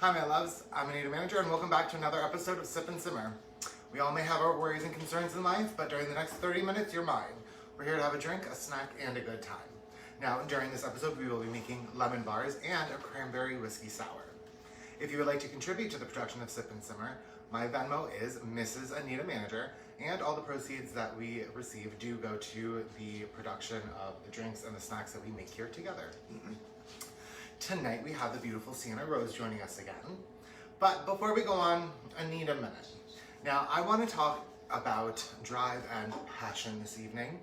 Hi my loves, I'm Anita Manager and welcome back to another episode of Sip and Simmer. We all may have our worries and concerns in life, but during the next 30 minutes, you're mine. We're here to have a drink, a snack, and a good time. Now, during this episode, we will be making lemon bars and a cranberry whiskey sour. If you would like to contribute to the production of Sip and Simmer, my Venmo is Mrs. Anita Manager, and all the proceeds that we receive do go to the production of the drinks and the snacks that we make here together. Tonight we have the beautiful Sienna Rose joining us again. But before we go on, I need a minute. Now I want to talk about drive and passion this evening.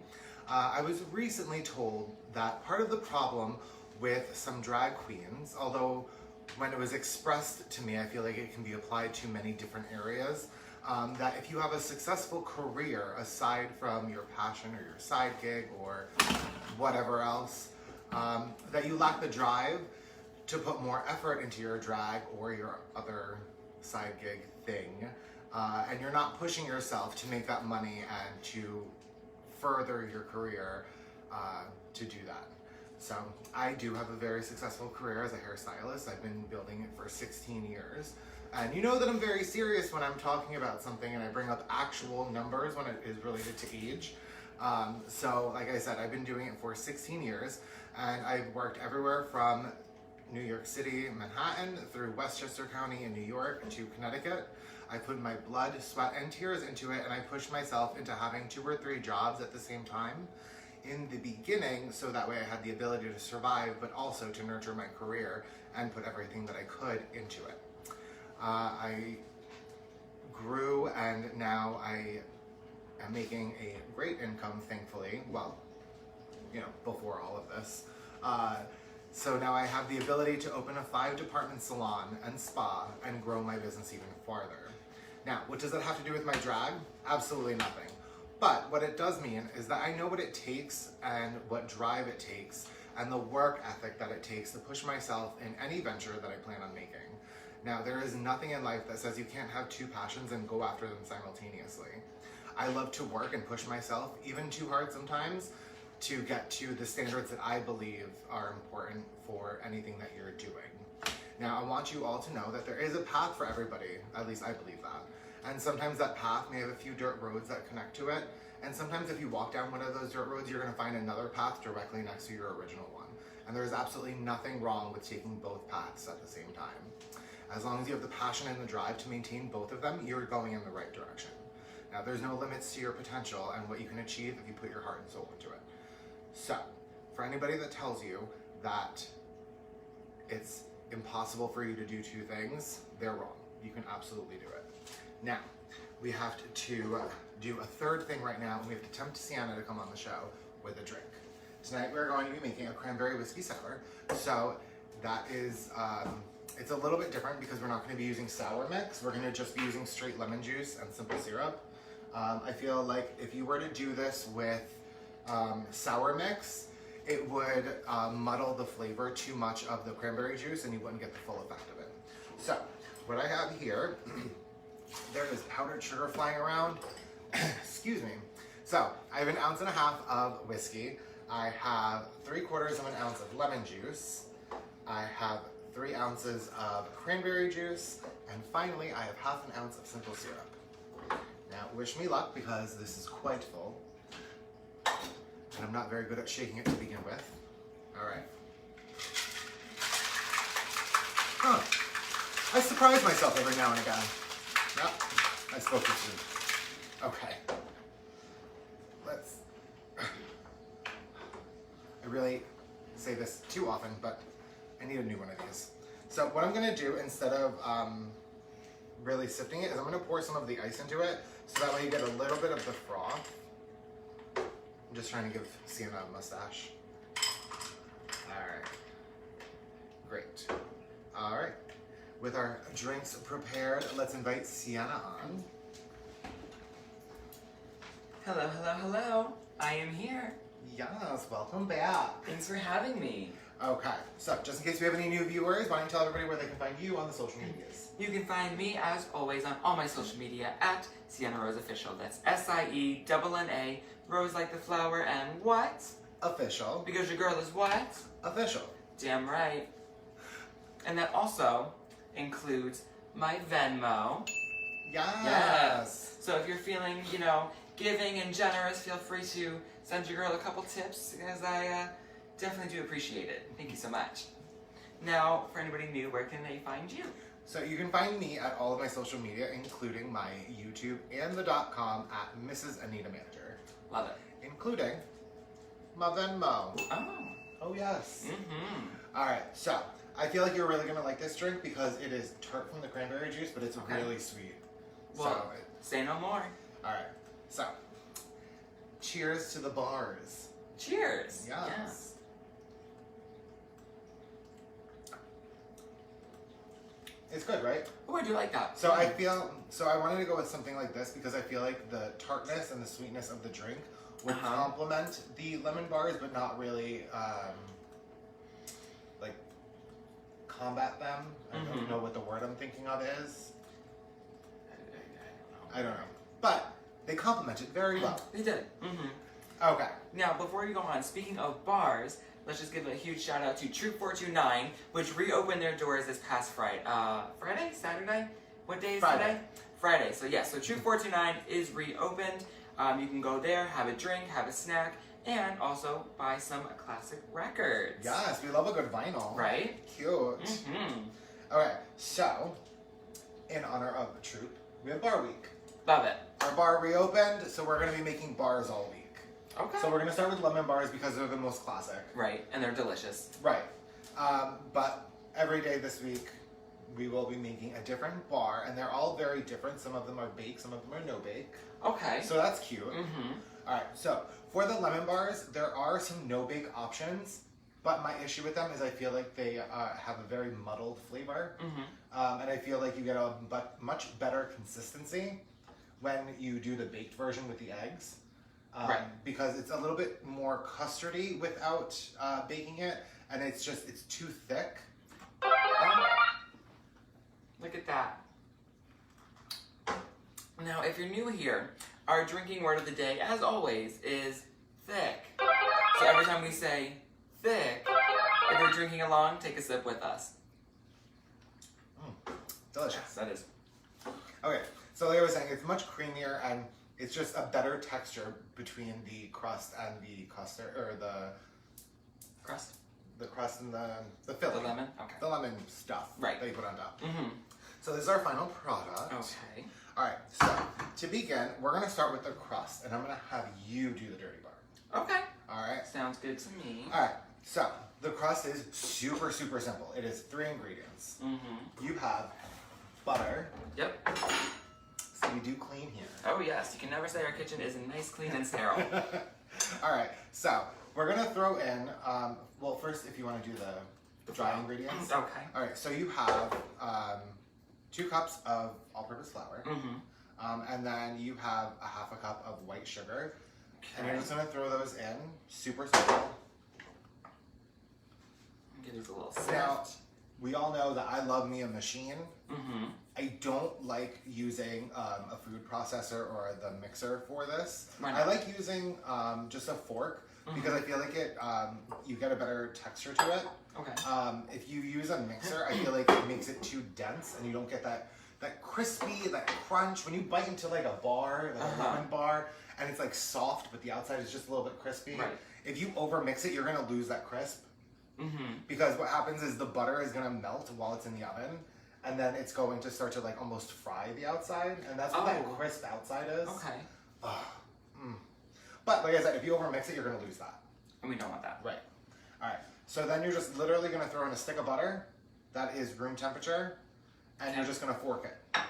I was recently told that part of the problem with some drag queens, although when it was expressed to me, I feel like it can be applied to many different areas, that if you have a successful career aside from your passion or your side gig or whatever else, that you lack the drive to put more effort into your drag or your other side gig thing, and you're not pushing yourself to make that money and to further your career to do that. So I do have a very successful career as a hairstylist. I've been building it for 16 years. And you know that I'm very serious when I'm talking about something and I bring up actual numbers when it is related to age. So like I said, I've been doing it for 16 years and I've worked everywhere from New York City, Manhattan, through Westchester County in New York to Connecticut. I put my blood, sweat, and tears into it, and I pushed myself into having 2 or 3 jobs at the same time in the beginning, so that way I had the ability to survive, but also to nurture my career and put everything that I could into it. I grew, and now I am making a great income, thankfully. Well, you know, before all of this. So now I have the ability to open a 5-department salon and spa and grow my business even farther. Now, what does that have to do with my drag? Absolutely nothing. But what it does mean is that I know what it takes and what drive it takes and the work ethic that it takes to push myself in any venture that I plan on making. Now, there is nothing in life that says you can't have 2 passions and go after them simultaneously. I love to work and push myself, even too hard sometimes, to get to the standards that I believe are important for anything that you're doing. Now, I want you all to know that there is a path for everybody, at least I believe that. And sometimes that path may have a few dirt roads that connect to it, and sometimes if you walk down one of those dirt roads, you're gonna find another path directly next to your original one. And there is absolutely nothing wrong with taking both paths at the same time. As long as you have the passion and the drive to maintain both of them, you're going in the right direction. Now, there's no limits to your potential and what you can achieve if you put your heart and soul into it. So, for anybody that tells you that it's impossible for you to do 2 things, they're wrong. You can absolutely do it. Now, we have to do a third thing right now, and we have to tempt Sienna to come on the show with a drink. Tonight we're going to be making a cranberry whiskey sour. So that is, it's a little bit different because we're not going to be using sour mix. We're going to just be using straight lemon juice and simple syrup. I feel like if you were to do this with sour mix, it would muddle the flavor too much of the cranberry juice and you wouldn't get the full effect of it. So what I have here, there is powdered sugar flying around. Excuse me. So I have 1.5 ounces of whiskey. I have 3/4 of an ounce of lemon juice. I have 3 ounces of cranberry juice. And finally, I have 1/2 ounce of simple syrup. Now, wish me luck because this is quite full. And I'm not very good at shaking it to begin with. All right. Huh. I surprise myself every now and again. Yep, I spoke too soon. Okay. I really say this too often, but I need a new one of these. So what I'm gonna do instead of really sifting it is I'm gonna pour some of the ice into it so that way you get a little bit of the froth. I'm just trying to give Sienna a mustache. All right, great. All right, with our drinks prepared, let's invite Sienna on. Hello, hello, hello. I am here. Yes, welcome back. Thanks for having me. Okay, so just in case we have any new viewers, why don't you tell everybody where they can find you on the social medias? You can find me, as always, on all my social media at Sienna Rose Official. That's SIENNA, Rose like the flower, and what? Official. Because your girl is what? Official. Damn right. And then also, includes my Venmo. Yes. So if you're feeling, giving and generous, feel free to send your girl a couple tips, as I definitely do appreciate it. Thank you so much. Now, for anybody new, where can they find you? So you can find me at all of my social media, including my YouTube and the .com at Mrs. Anita Manager. Love it. Including my Venmo. Oh. Oh yes. Mm-hmm. All right, so I feel like you're really gonna like this drink because it is tart from the cranberry juice, but it's really sweet. Well, say no more. All right, so cheers to the bars. Cheers. Yes. It's good, right? Oh, I do like that. So I wanted to go with something like this because I feel like the tartness and the sweetness of the drink would complement the lemon bars, but not really like combat them. I don't know what the word I'm thinking of is. I don't know. But they complement it very well. They did. Okay. Now, before you go on, speaking of bars, let's just give a huge shout out to Troop 429, which reopened their doors this past Friday. Friday? Saturday? What day is today? Friday. So yeah, so Troop 429 is reopened. You can go there, have a drink, have a snack, and also buy some classic records. Yes, we love a good vinyl. Right? Cute. Okay, so in honor of Troop, we have Bar Week. Love it. Our bar reopened, so we're going to be making bars all week. Okay. So we're going to start with lemon bars because they're the most classic. Right, and they're delicious. Right. But every day this week, we will be making a different bar, and they're all very different. Some of them are baked, some of them are no bake. Okay. So that's cute. All right, so for the lemon bars, there are some no bake options, but my issue with them is I feel like they have a very muddled flavor, and I feel like you get a much better consistency when you do the baked version with the eggs. Because it's a little bit more custardy without baking it, and it's too thick. Look at that. Now, if you're new here, our drinking word of the day, as always, is thick. So every time we say thick, if you're drinking along, take a sip with us. Delicious. Yes, that is. Okay, so like I was saying, it's much creamier and it's just a better texture between the crust and the custard, or the Crust? The crust and the filling. The lemon? Okay. The lemon stuff that you put on top. So this is our final product. Okay. All right, so to begin, we're gonna start with the crust, and I'm gonna have you do the dirty part. Okay. All right? Sounds good to me. All right, so the crust is super, super simple. It is 3 ingredients. You have butter. Yep. So we do clean here. Oh yes, you can never say our kitchen isn't nice, clean, and sterile. All right, so we're gonna throw in, well first if you wanna do the dry ingredients. Okay. All right, so you have 2 cups of all-purpose flour. And then you have a half a cup of white sugar. And you're just gonna throw those in, super simple. Give these a little Now, sift. we all know that I love me a machine. I don't like using a food processor or the mixer for this. I like using just a fork because I feel like you get a better texture to it. Okay. If you use a mixer, I feel like it makes it too dense and you don't get that crispy, that crunch. When you bite into like a bar, like a lemon bar, and it's like soft, but the outside is just a little bit crispy. Right. If you over mix it, you're gonna lose that crisp. Because what happens is the butter is gonna melt while it's in the oven, and then it's going to start to like almost fry the outside, and that's what that crisp outside is. Okay. But like I said, if you over mix it, you're gonna lose that. And we don't want that. Right. All right. So then you're just literally gonna throw in a stick of butter that is room temperature, and you're just gonna fork it.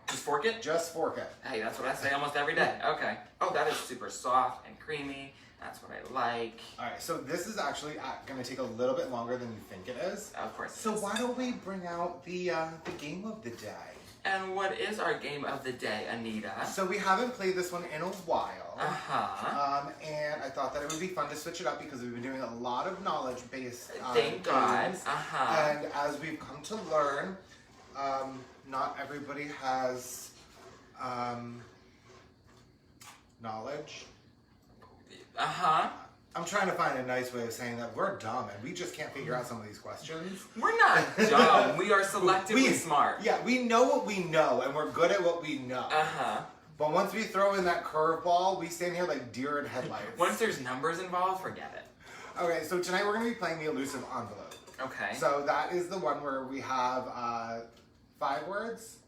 Just fork it? Just fork it. Hey, that's what I say almost every day. Okay. Oh, that is super soft and creamy. That's what I like. All right, so this is actually going to take a little bit longer than you think it is. Of course. So why don't we bring out the game of the day? And what is our game of the day, Anita? So we haven't played this one in a while. And I thought that it would be fun to switch it up because we've been doing a lot of knowledge-based Thank God. games. And as we've come to learn, not everybody has knowledge. I'm trying to find a nice way of saying that we're dumb and we just can't figure out some of these questions. We're not dumb. We are selectively smart. Yeah, we know what we know and we're good at what we know. Uh-huh. But once we throw in that curveball, we stand here like deer in headlights. Once there's numbers involved, forget it. Okay, so tonight we're going to be playing the elusive envelope. Okay. So that is the one where we have 5 words,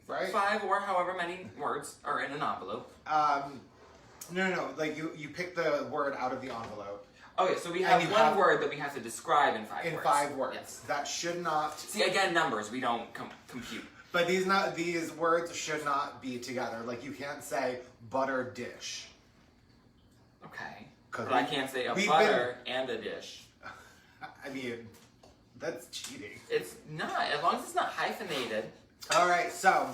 right? 5 or however many words are in an envelope. No. Like you pick the word out of the envelope. Okay, so we have one word that we have to describe in 5 words. In 5 words. Yes. That should not... See, again, numbers. We don't compute. But these words should not be together. Like you can't say butter dish. Okay. But I can't say a butter and a dish. I mean, that's cheating. It's not, as long as it's not hyphenated. All right, so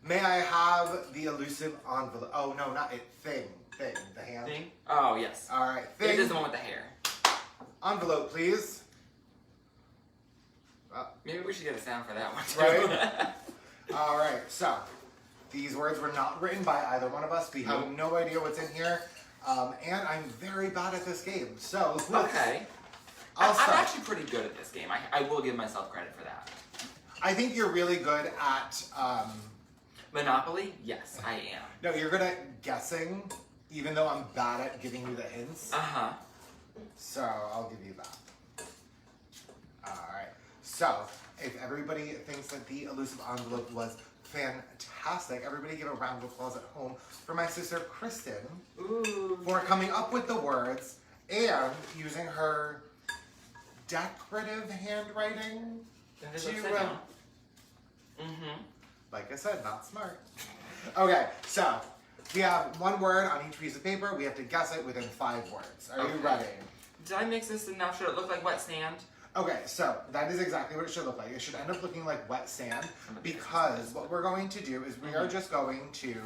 may I have the elusive envelope? Oh, no, not it. Thing, the hand. Thing? Oh, yes. All right, thing. It is the one with the hair. Envelope, please. Maybe we should get a sound for that one, too. Right? All right, so these words were not written by either one of us. We have no idea what's in here. And I'm very bad at this game, so okay. I'm actually pretty good at this game. I will give myself credit for that. I think you're really good at... Monopoly? Yes, I am. No, you're good at guessing, even though I'm bad at giving you the hints. Uh-huh. So, I'll give you that. Alright. So, if everybody thinks that the elusive envelope was fantastic, everybody give a round of applause at home for my sister Kristen for coming up with the words and using her decorative handwriting to... Like I said, not smart. Okay, so we have one word on each piece of paper. We have to guess it within 5 words. Are you ready? Did I mix this enough? Should it look like wet sand? Okay, so that is exactly what it should look like. It should end up looking like wet sand because what we're going to do is we are just going to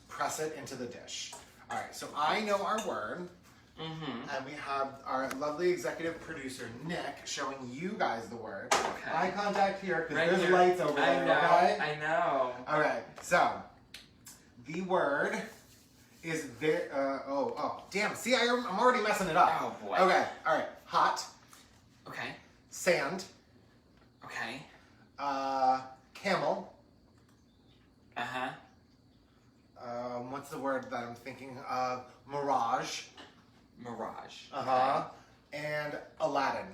press it into the dish. All right, so I know our word. And we have our lovely executive producer, Nick, showing you guys the word. Okay. Eye contact here, because there's here. lights over there, okay? I know. All right, so the word is very, damn, see, I'm already messing it up. Oh, boy. Okay, all right, hot. Okay. Sand. Okay. Camel. Uh-huh. What's the word that I'm thinking of? Mirage. Mirage. Uh-huh. And Aladdin.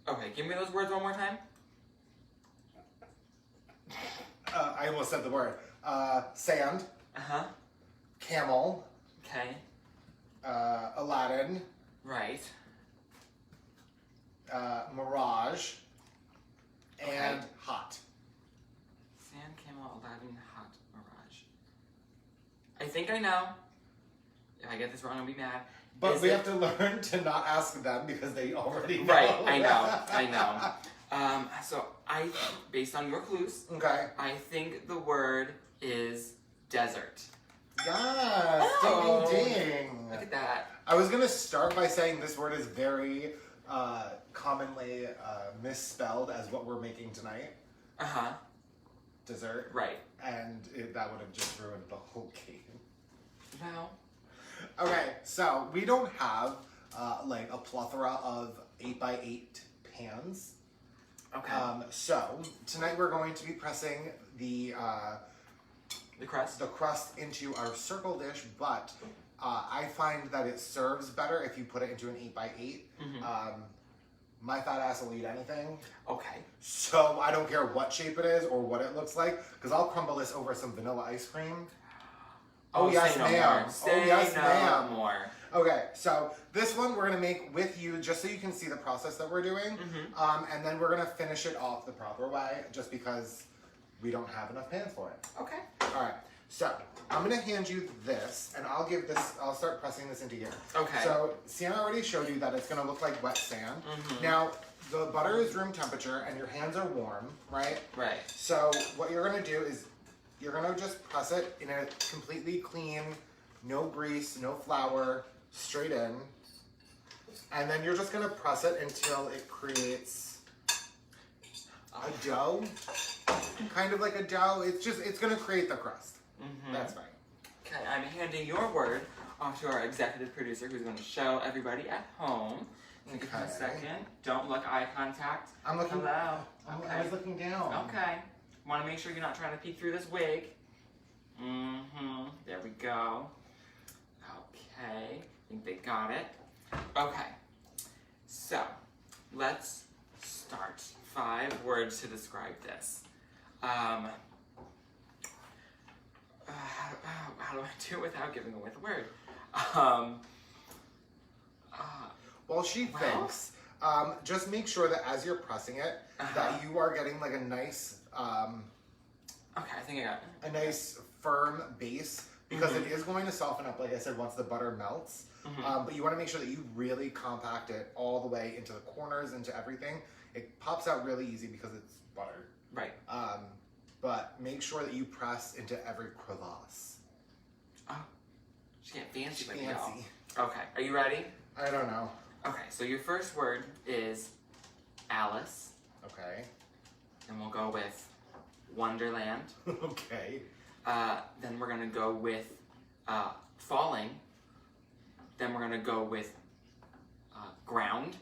Okay, give me those words one more time. I almost said the word. Sand. Uh-huh. Camel. Okay. Aladdin. Right. Mirage. And hot. Sand, camel, Aladdin, hot, mirage. I think I know. If I get this wrong, I'll be mad. But we have to learn to not ask them because they already know. Right, I know. So I, based on your clues, Okay. I think the word is desert. Yes. Oh. Ding, ding, ding. Look at that. I was going to start by saying this word is very commonly misspelled as what we're making tonight. Uh-huh. Dessert. Right. And that would have just ruined the whole game. No. Okay, so we don't have like a plethora of 8x8 pans. Okay. So tonight we're going to be pressing the crust into our circle dish, but I find that it serves better if you put it into an 8x8. My fat ass will eat anything. Okay. So I don't care what shape it is or what it looks like, because I'll crumble this over some vanilla ice cream. Oh, yes, ma'am. Oh, yes, ma'am. More. Okay, so this one we're going to make with you just so you can see the process that we're doing. And then we're going to finish it off the proper way just because we don't have enough pans for it. Okay. All right, so I'm going to hand you this and I'll start pressing this into here. Okay. So Sienna already showed you that it's going to look like wet sand. Now, the butter is room temperature and your hands are warm, right? Right. So what you're going to do is you're going to just press it in a completely clean, no grease, no flour, straight in. And then you're just going to press it until it creates a dough. Kind of like a dough. It's going to create the crust. That's right. Okay, I'm handing your word off to our executive producer who's going to show everybody at home. Give him a second. Don't look eye contact. I'm looking. Hello. I was looking down. Okay. Want to make sure you're not trying to peek through this wig. There we go. Okay. I think they got it. Okay. So, let's start. 5 words to describe this. How do I do it without giving away the word? While she thinks, just make sure that as you're pressing it, that you are getting like a nice, okay, I think I got it. a nice firm base, because it is going to soften up, like I said, once the butter melts. But you want to make sure that you really compact it all the way into the corners, into everything. It pops out really easy because it's butter. Right. But make sure that you press into every crevasse. Oh, she getting fancy with Fancy. y'all. Okay, are you ready? I don't know. Okay, so your first word is Alice. Okay. And we'll go with Wonderland. Okay. Then we're gonna go with Falling. Then we're gonna go with Ground.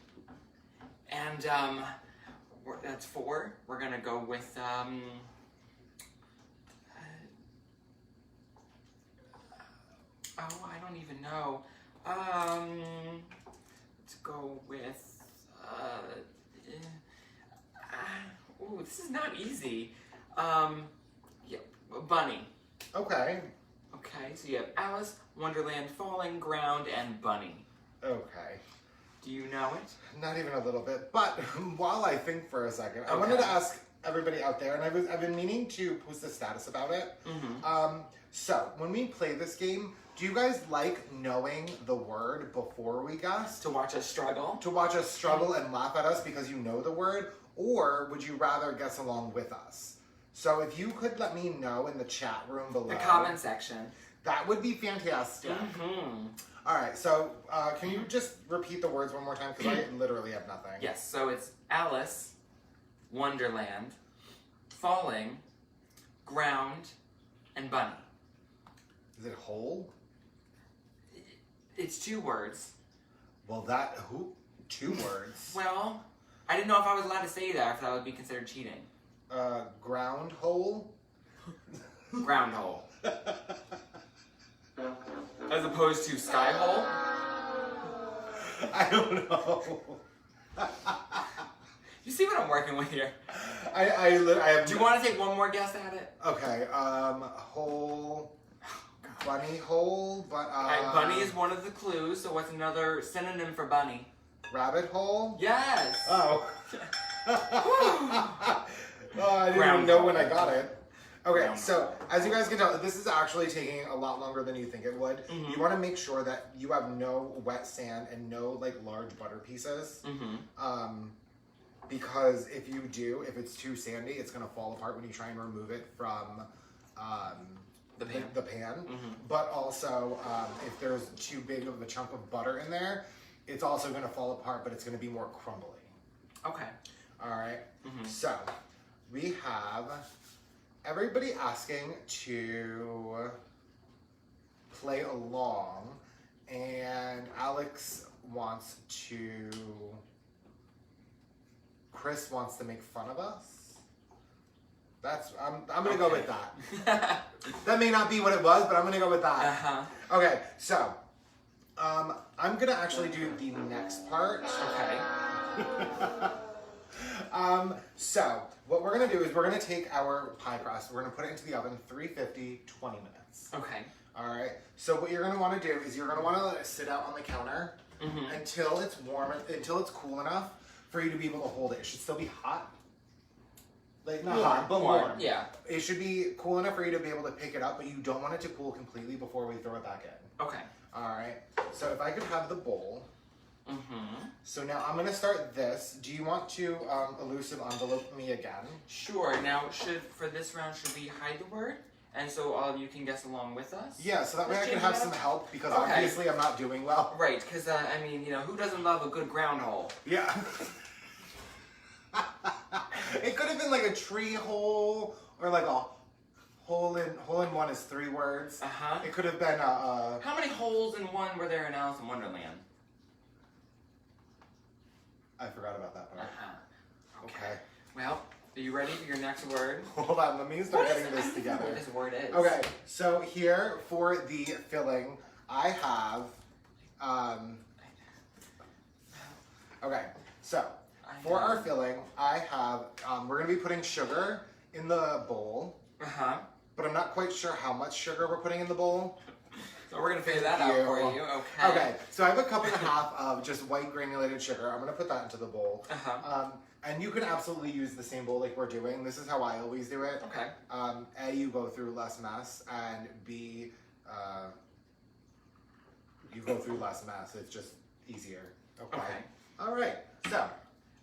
And that's 4. We're gonna go with oh, I don't even know. Let's go with ooh, this is not easy. Yeah, Bunny. Okay. Okay, so you have Alice, Wonderland, Falling, Ground, and Bunny. Okay. Do you know it? Not even a little bit. But while I think for a second, I wanted to ask everybody out there, and I've been meaning to post a status about it. So when we play this game, do you guys like knowing the word before we guess? To watch us struggle? To watch us struggle and laugh at us because you know the word? Or would you rather guess along with us? So if you could let me know in the chat room below. The comment section. That would be fantastic. All right, so can you just repeat the words one more time? Because I literally have nothing. Yes, so it's Alice, Wonderland, Falling, Ground, and Bunny. Is it whole? It's 2 words. Well, 2 words? Well, I didn't know if I was allowed to say that, if that would be considered cheating. Ground hole? Ground hole. As opposed to sky hole? I don't know. You see what I'm working with here? I have. Do you want to take one more guess at it? Okay, hole. Bunny hole, but Alright, bunny is one of the clues, so what's another synonym for bunny? Rabbit hole? Yes! Oh. I didn't even know when I got it. Okay, so as you guys can tell, this is actually taking a lot longer than you think it would. You want to make sure that you have no wet sand and no like large butter pieces. Because if you do, if it's too sandy, it's going to fall apart when you try and remove it from the pan. But also, if there's too big of a chunk of butter in there, it's also going to fall apart, but it's going to be more crumbly. Okay. All right. So we have everybody asking to play along, and Alex wants to. Chris wants to make fun of us. That's I'm gonna go with that. That may not be what it was, but I'm gonna go with that. Okay, so I'm gonna actually do the next part. Okay. So what we're gonna do is we're gonna take our pie crust, we're gonna put it into the oven, 350, 20 minutes. Okay. All right. So what you're gonna want to do is you're gonna want to let it sit out on the counter until it's warm, until it's cool enough for you to be able to hold it. It should still be hot. Like, not hot, but warm. Yeah. It should be cool enough for you to be able to pick it up, but you don't want it to cool completely before we throw it back in. Okay. All right. So if I could have the bowl. So now I'm going to start this. Do you want to elusive envelope me again? Sure. Now, for this round, should we hide the word? And so all of you can guess along with us? Yeah, so that way I can have some help, because obviously I'm not doing well. Right, because, I mean, you know, who doesn't love a good ground hole? Yeah. It could have been like a tree hole, or like a hole in one is 3 words. It could have been How many holes in one were there in Alice in Wonderland? I forgot about that part. Okay. Well, are you ready for your next word? Hold on, let me start getting this together. What this word is. Okay, so here for the filling, I have, okay, so for our filling, I have, we're going to be putting sugar in the bowl, but I'm not quite sure how much sugar we're putting in the bowl. So we're going to figure that out for you, okay. Okay, so I have a cup and a half of just white granulated sugar. I'm going to put that into the bowl. And you can absolutely use the same bowl like we're doing. This is how I always do it. Okay. A, you go through less mess, and B, you go through less mess. It's just easier. Okay. All right. So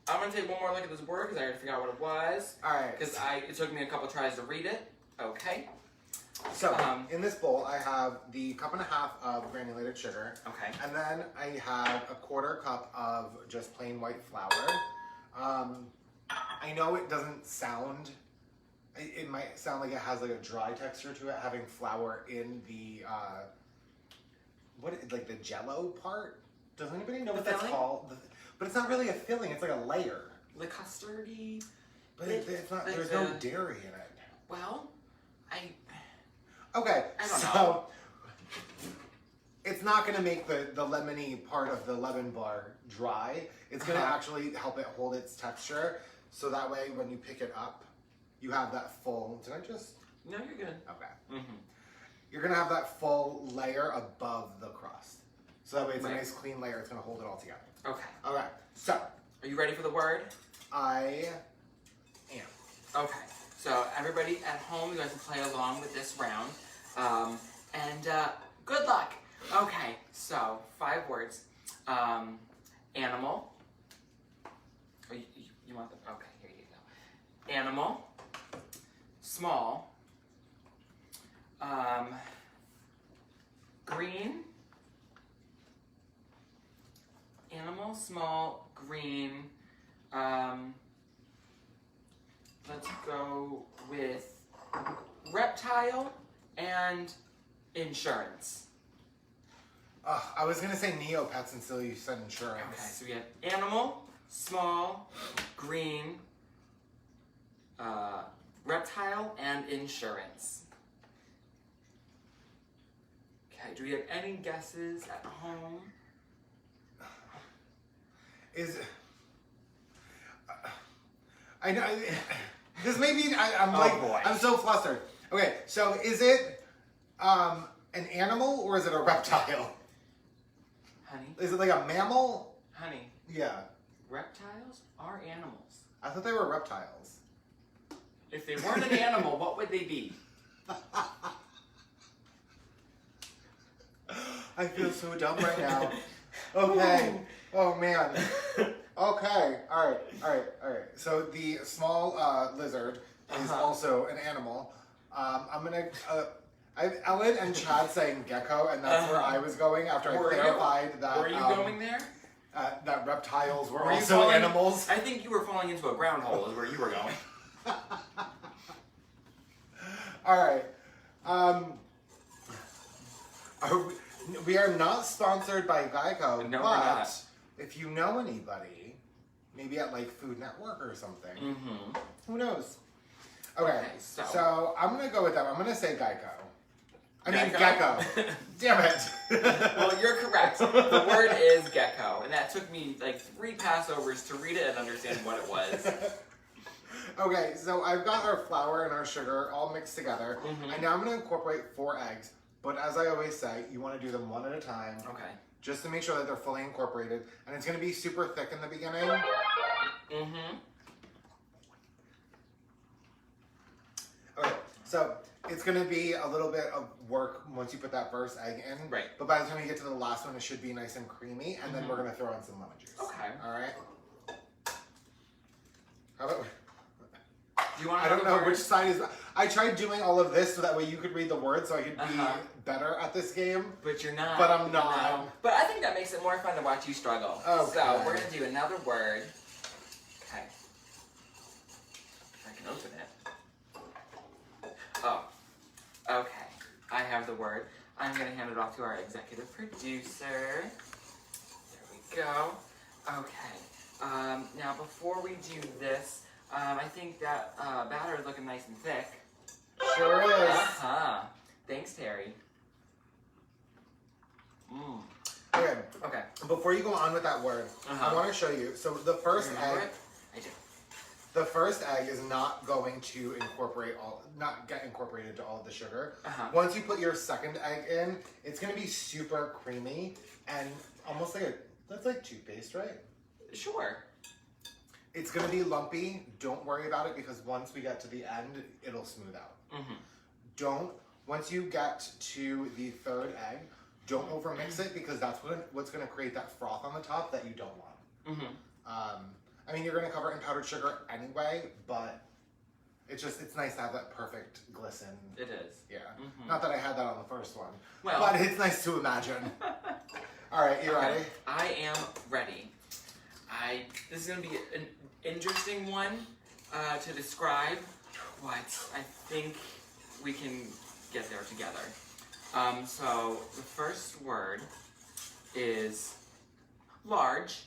I'm gonna take one more look at this word because I already forgot what it was. All right. Because it took me a couple tries to read it. Okay. So in this bowl, I have the cup and a half of granulated sugar. Okay. And then I have a 1/4 cup of just plain white flour. I know it doesn't sound. It might sound like it has like a dry texture to it, having flour in the like the Jello part. Does anybody know what that's called? But it's not really a filling. It's like a layer. The custardy. But it's not. There's no dairy in it. Well, Okay, I don't know. It's not going to make the lemony part of the lemon bar dry. It's going to actually help it hold its texture. So that way, when you pick it up, you have that full. Did I just? No, you're good. Okay. You're going to have that full layer above the crust. So that way, it's a nice clean layer. It's going to hold it all together. Okay. All right. So. Are you ready for the word? I am. Okay. So everybody at home, you guys can play along with this round. Good luck. Okay, so 5 words. Animal. Oh, you want the, okay, here you go. Animal. Small. Green. Animal, small, green. Let's go with reptile and insurance. I was going to say Neopets until you said insurance. Okay, so we have animal, small, green, reptile, and insurance. Okay, do we have any guesses at home? I know. This may be. I'm so flustered. Okay, so is it an animal or is it a reptile? Honey? Is it like a mammal? Honey. Yeah. Reptiles are animals. I thought they were reptiles. If they weren't an animal, what would they be? I feel so dumb right now. Okay. Oh man. Okay. All right. So the small lizard is also an animal. I'm gonna. I have Ellen and Chad saying gecko, and that's where I was going after I clarified that. Were you going there? That reptiles were also animals. I think you were falling into a brown hole. Is where you were going. All right. We are not sponsored by Geico, No, but we're not. If you know anybody, maybe at like Food Network or something, who knows? Okay, so I'm gonna go with that. I'm gonna say Geico. I mean gecko. Damn it. Well, you're correct. The word is gecko, and that took me like 3 passovers to read it and understand what it was. Okay, so I've got our flour and our sugar all mixed together, and now I'm gonna incorporate 4 eggs. But as I always say, you want to do them one at a time. Okay. Just to make sure that they're fully incorporated, and it's gonna be super thick in the beginning. Okay, so it's gonna be a little bit of work once you put that first egg in. Right. But by the time you get to the last one, it should be nice and creamy, and then we're gonna throw in some lemon juice. Okay. All right. How about? Do you want? I don't know which side is. I tried doing all of this so that way you could read the words, so I could be better at this game. But you're not. But I'm not. No. But I think that makes it more fun to watch you struggle. Okay. So we're gonna do another word. Okay. If I can open it. Oh. word. I'm going to hand it off to our executive producer. There we go. Okay. Now, before we do this, I think that batter is looking nice and thick. Sure is. Uh-huh. Thanks, Terry. Mmm. Okay. Okay. Before you go on with that word, I want to show you. So the first egg. I do. The first egg is not going to get incorporated into all of the sugar. Once you put your second egg in, it's going to be super creamy and almost that's like toothpaste, right? Sure. It's going to be lumpy. Don't worry about it because once we get to the end, it'll smooth out. Once you get to the third egg, don't overmix it because that's what's going to create that froth on the top that you don't want. I mean, you're going to cover it in powdered sugar anyway, but it's nice to have that perfect glisten. It is. Yeah. Not that I had that on the first one, well, but it's nice to imagine. All right, you ready? I am ready. This is going to be an interesting one to describe, but I think we can get there together. So the first word is large,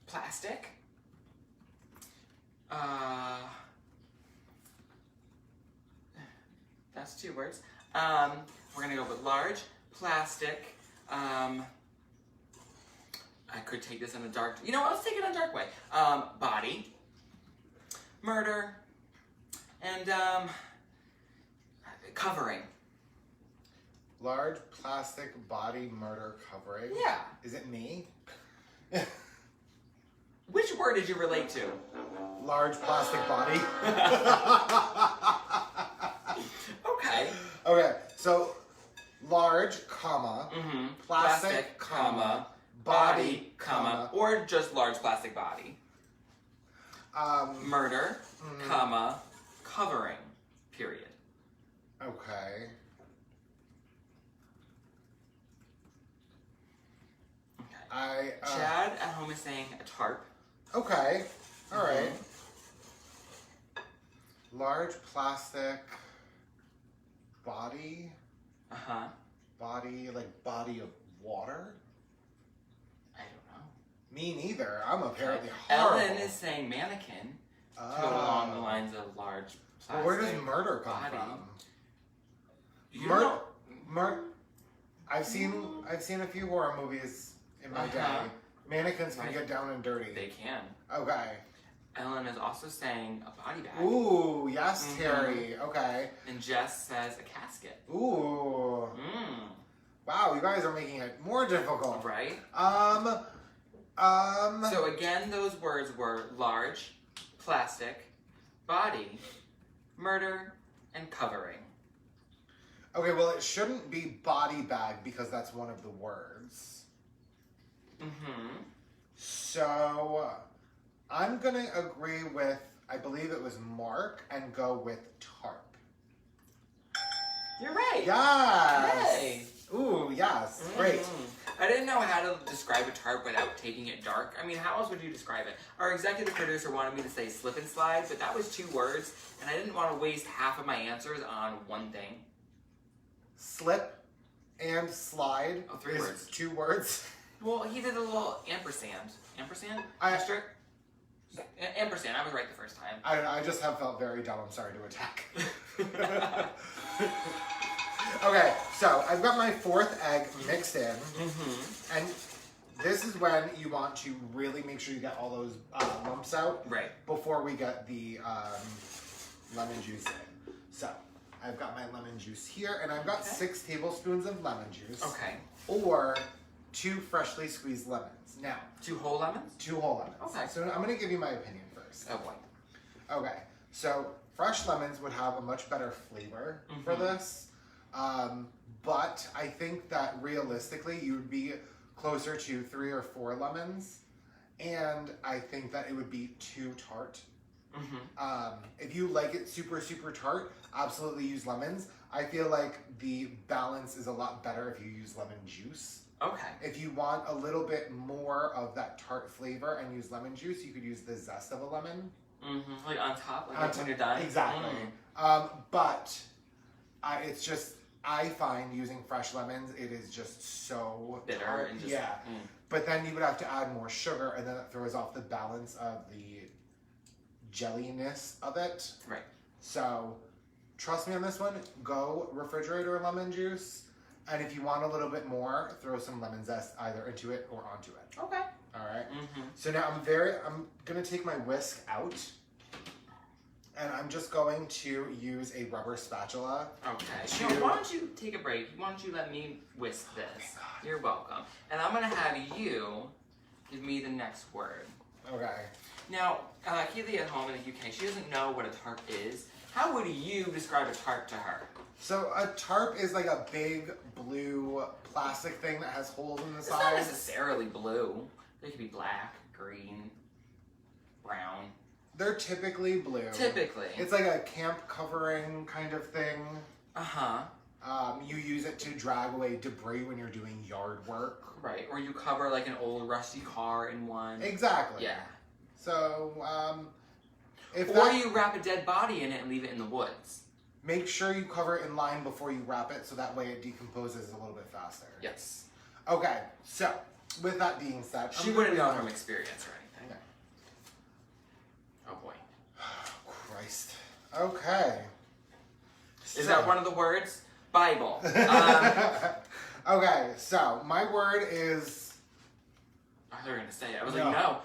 plastic, that's 2 words. We're gonna go with large, plastic, I could take this in a dark, let's take it in a dark way. Body, murder, and covering. Large plastic body murder covering. Yeah. Is it me? Which word did you relate to? Large plastic body. Okay. Okay, so large, comma, plastic, comma, body, comma, or just large plastic body. Murder, comma, covering, period. Okay. Chad at home is saying a tarp. Okay. All right. Large plastic body. Body, like body of water? I don't know. Me neither. I'm apparently horrible. Ellen is saying mannequin to go along the lines of large plastic. Well, where does murder come from? I've seen a few horror movies in my day. Mannequins can get down and dirty. They can. Okay. Ellen is also saying a body bag. Ooh, yes, Terry. Okay. And Jess says a casket. Ooh. Wow, you guys are making it more difficult. Right? So again, those words were large, plastic, body, murder, and covering. Okay, well, it shouldn't be body bag because that's one of the words. So I'm gonna agree with, I believe it was Mark, and go with tarp. You're right. Yes. Yay. Ooh, yes. Great. I didn't know how to describe a tarp without taking it dark. I mean, how else would you describe it? Our executive producer wanted me to say slip and slide, but that was 2 words, and I didn't want to waste half of my answers on one thing. Slip and slide 3 is words. 2 words. Well, he did a little ampersand. Ampersand? Asterisk? Ampersand. I was right the first time. I don't know. I just have felt very dumb. I'm sorry to attack. Okay, so I've got my 4th egg mixed in. And this is when you want to really make sure you get all those lumps out. Right. Before we get the lemon juice in. So I've got my lemon juice here, and I've got 6 tablespoons of lemon juice. Okay. Or 2 freshly squeezed lemons. Now. 2 whole lemons? 2 whole lemons. Okay. So I'm going to give you my opinion first. Oh boy. Okay. So fresh lemons would have a much better flavor for this. But I think that realistically you would be closer to 3 or 4 lemons. And I think that it would be too tart. If you like it super, super tart, absolutely use lemons. I feel like the balance is a lot better if you use lemon juice. Okay. If you want a little bit more of that tart flavor and use lemon juice, you could use the zest of a lemon. Like on top, like when you're done? Exactly. But It's just, I find using fresh lemons, it is just so Bitter tart. and just, yeah. But then you would have to add more sugar, and then it throws off the balance of the jelliness of it. Right. So, trust me on this one. Go refrigerator lemon juice, and if you want a little bit more, throw some lemon zest either into it or onto it. Okay. All right. So now I'm gonna take my whisk out, and I'm just going to use a rubber spatula. Okay. No, why don't you take a break? Why don't you let me whisk this? Oh You're welcome. And I'm gonna have you give me the next word. Okay. Now, Keely at home in the UK, she doesn't know what a tarp is. How would you describe a tarp to her? So a tarp is like a big blue plastic thing that has holes in the It's sides. not necessarily blue. They could be black, green, brown. They're typically blue. Typically. It's like a camp covering kind of thing. Uh-huh. You use it to drag away debris when you're doing yard work. Right, or you cover like an old rusty car in one. Exactly. Yeah. So, or you wrap a dead body in it and leave it in the woods. Make sure you cover it in line before you wrap it, so that way it decomposes a little bit faster. Yes. Okay, so with that being said, She wouldn't know from experience or anything. Okay. Oh boy. Christ. Okay. Is that one of the words? Bible. Okay, so my word is. I thought you were gonna say it. I was No. like, no.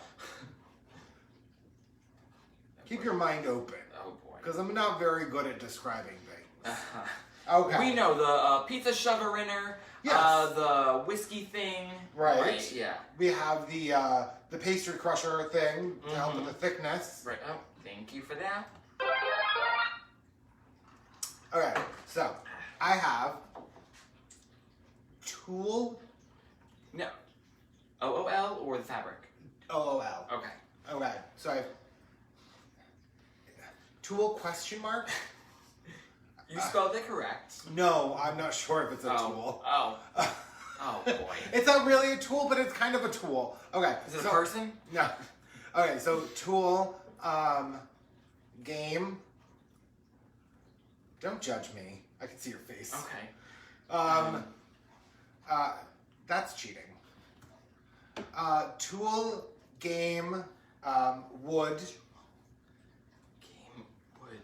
Keep your mind open. Oh boy. Because I'm not very good at describing things. Uh-huh. Okay. We know the pizza shover-inner, Yes. the whiskey thing. Right. Yeah. We have the pastry crusher thing to help with the thickness. Right. Oh, thank you for that. Okay, so I have tool. No. OOL or the fabric? OOL. Okay. Okay, so I have tool question mark. You spelled it correct. No, I'm not sure if it's a tool. Oh. Oh boy. It's not really a tool, but it's kind of a tool. Okay. Is it a person? No. Okay, so tool, game. Don't judge me. I can see your face. Okay. That's cheating. Tool, game, wood. Game wood.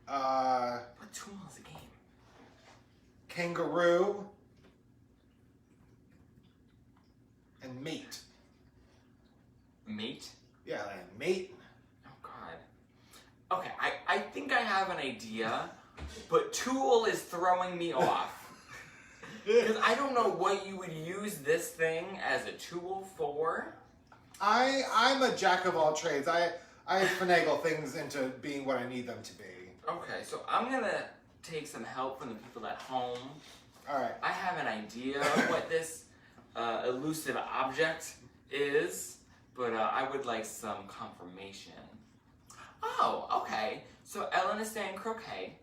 What tool is a game? Kangaroo, and mate. Mate? Yeah, like mate. Oh god. Okay, I think I have an idea, but tool is throwing me off. Because I don't know what you would use this thing as a tool for. I'm a jack of all trades. I finagle things into being what I need them to be. Okay, so I'm gonna take some help from the people at home. Alright. I have an idea of what this elusive object is, but I would like some confirmation. Oh, okay. So Ellen is saying croquet,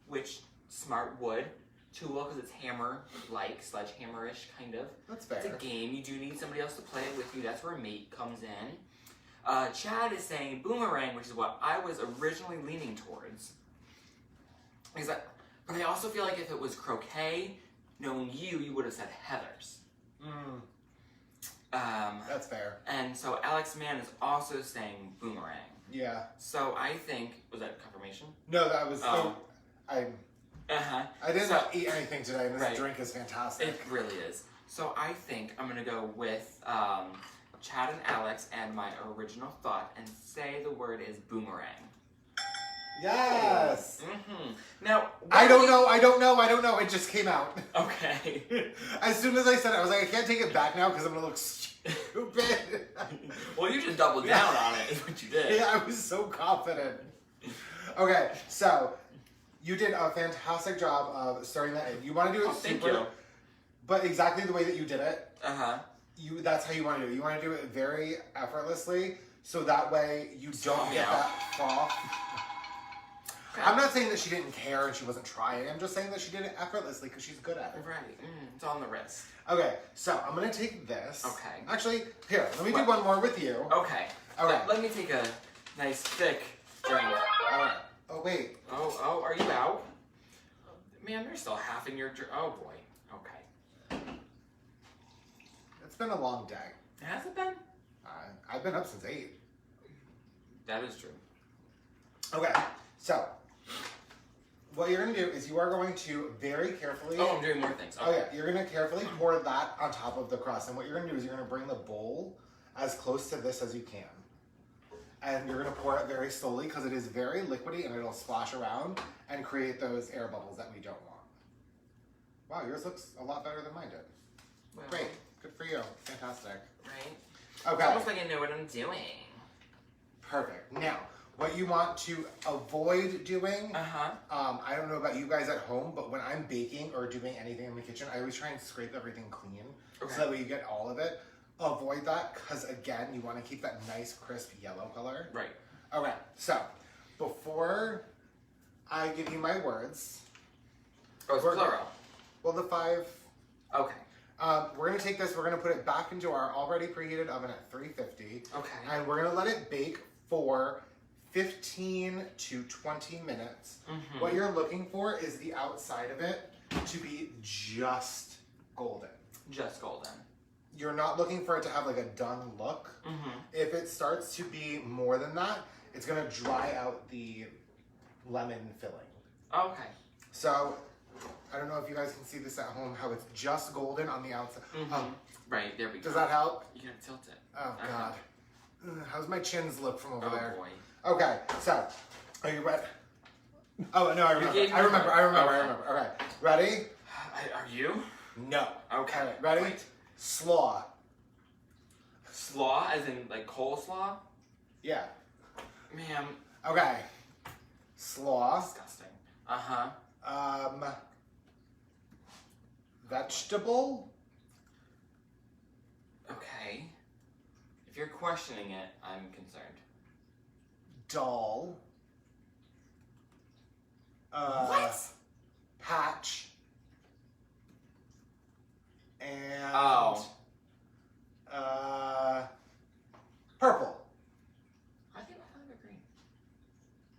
which smart wood. Tool, because it's hammer-like, sledgehammer-ish, kind of. That's fair. It's a game. You do need somebody else to play it with you. That's where mate comes in. Chad is saying boomerang, which is what I was originally leaning towards. But I also feel like if it was croquet, knowing you would have said heathers. That's fair. And so Alex Mann is also saying boomerang. Yeah. So I think, was that confirmation? No, that was. Oh. I didn't eat anything today, and this drink is fantastic. It really is. So I think I'm gonna go with Chad and Alex and my original thought and say the word is boomerang. Yes. Now I don't know. It just came out. Okay. As soon as I said it, I was like, I can't take it back now because I'm gonna look stupid. Well, you just doubled down on it, is what you did. Yeah, I was so confident. Okay, so you did a fantastic job of starting that in. You want to do it Thank you. But exactly the way that you did it. That's how you want to do it. You want to do it very effortlessly, so that way you don't get that froth. Okay. I'm not saying that she didn't care and she wasn't trying. I'm just saying that she did it effortlessly because she's good at it. Right. It's on the wrist. Okay, so I'm going to take this. Okay. Actually, here, let me do one more with you. Okay. Okay. Let me take a nice thick drink. All right. Oh, wait. Oh, are you out? Ma'am, you're still half in your drink. Oh boy. Okay. It's been a long day. Has it been? I've been up since 8. That is true. Okay, so what you're gonna do is you are going to very carefully. Oh, I'm doing more things. Okay. Oh yeah, you're gonna carefully pour that on top of the crust, and what you're gonna do is you're gonna bring the bowl as close to this as you can, and you're gonna pour it very slowly because it is very liquidy and it'll splash around and create those air bubbles that we don't want. Wow, yours looks a lot better than mine did. Well, Great, good for you, fantastic. right? Okay. It's almost like I know what I'm doing. Perfect. Now, what you want to avoid doing, I don't know about you guys at home, but when I'm baking or doing anything in the kitchen, I always try and scrape everything clean so that way you get all of it. Avoid that because, again, you want to keep that nice, crisp yellow color. Right. Okay, so before I give you my words. Oh, it's plural. Well, the 5. Okay. We're going to take this, we're going to put it back into our already preheated oven at 350. Okay. And we're going to let it bake for 15 to 20 minutes. What you're looking for is the outside of it to be just golden. Just golden. You're not looking for it to have like a done look. If it starts to be more than that, it's going to dry out the lemon filling. Okay. So, I don't know if you guys can see this at home, how it's just golden on the outside. Right, there we go. Does that help? You gotta tilt it. Oh, God. How's my chins look from over there? Oh, boy. Okay, so, are you ready? Oh, no, I remember. Okay. Okay, ready? Are you? No. Okay. All right, ready? Wait. Slaw. Slaw, as in like coleslaw? Yeah. Ma'am. Okay. Slaw. Disgusting. Vegetable. Okay. If you're questioning it, I'm concerned. Doll. What? Patch. And purple. I think I green.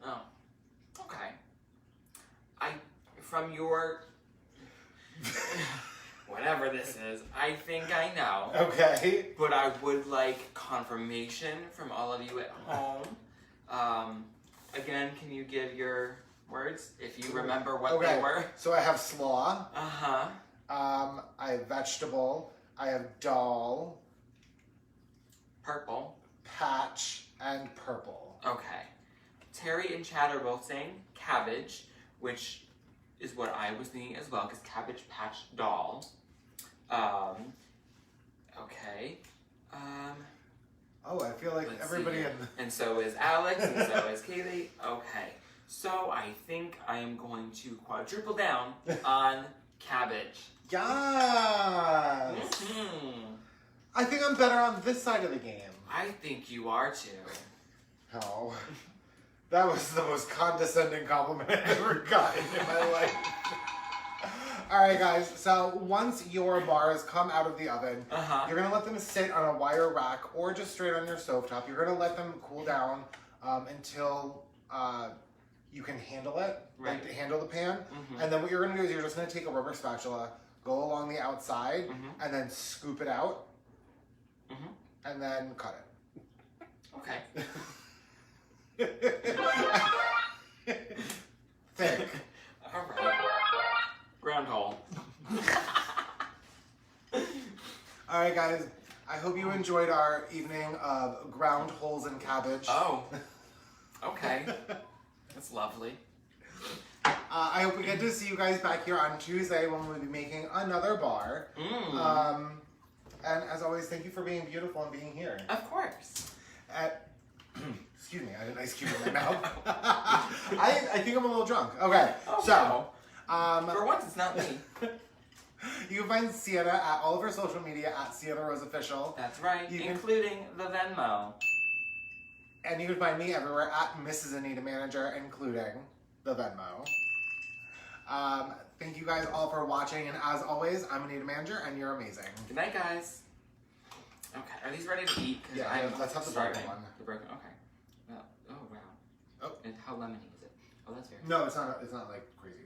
Oh. Okay. From your whatever this is, I think I know. Okay. But I would like confirmation from all of you at home. Again, can you give your words if you remember what they were? So I have slaw. I have vegetable. I have doll. Purple. Patch and purple. Okay. Terry and Chad are both saying cabbage, which is what I was thinking as well, because Cabbage Patch Doll. Okay. Oh, I feel like everybody in the... And so is Alex, and so is Kaylee. Okay. So I think I am going to quadruple down on cabbage. Yes! Mm-hmm. I think I'm better on this side of the game. I think you are too. Oh. That was the most condescending compliment I've ever gotten in my life. Alright guys, so once your bars come out of the oven, you're going to let them sit on a wire rack or just straight on your stovetop. You're going to let them cool down until you can handle it, like handle the pan. And then what you're going to do is you're just going to take a rubber spatula, go along the outside, and then scoop it out, and then cut it. Okay. Thick. Alright. Ground hole. Alright guys, I hope you enjoyed our evening of ground holes and cabbage. Oh. Okay. That's lovely. I hope we get to see you guys back here on Tuesday when we'll be making another bar. And as always, thank you for being beautiful and being here. Of course. Excuse me, I had an ice cube in my mouth. I think I'm a little drunk. Okay, Oh, so. wow. For once, it's not me. You can find Sienna at all of her social media at Sienna Rose Official. That's right, including the Venmo. And you can find me everywhere at Mrs. Anita Manager, including the Venmo. Thank you guys all for watching, and as always, I'm Anita Manager, and you're amazing. Good night, guys. Okay, are these ready to eat? Yeah, let's have the broken one. The broken, okay. Well, oh, wow. Oh. And how lemony is it? Oh, that's very No, it's not like crazy.